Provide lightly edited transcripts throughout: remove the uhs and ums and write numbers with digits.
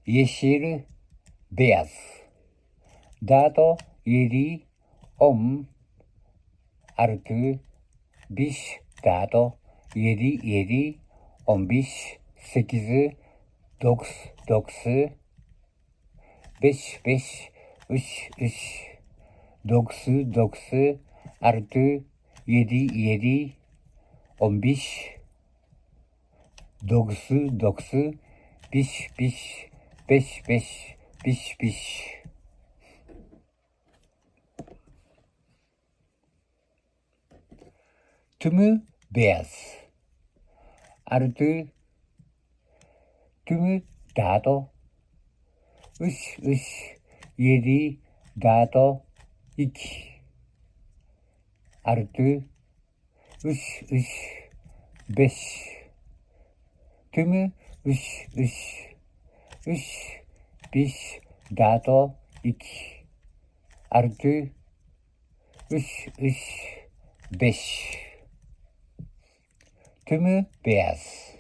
yeşil, beyaz. Dado 7, 10 artı 5, dado 7, 7, 15, 8, 9, 9, 5, 5, 3, 3, 9, 9 artı 7, 7, 15, 9, 9, 5, 5, 5, 5, 5, 5. Tümü beyaz. Artı tümü dado 3, 3, 7, dado 2. Artı 3, 3, 5. Tümü 3, 3, 3, 5, dado 2. Artı 3, 3, 5. Tümü beyaz.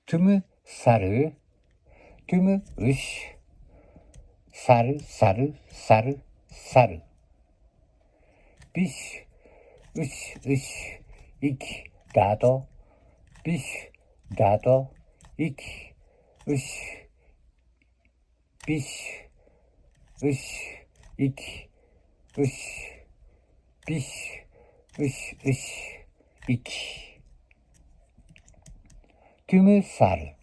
Tümü sarı. Tümü 3. Sarı, sarı, sarı, sarı. 5, 3, 3, 2, dado. 5, dado, 2, 3, 5, 3, 2, 3, 5, 3, 3, 2. Tümü sarı.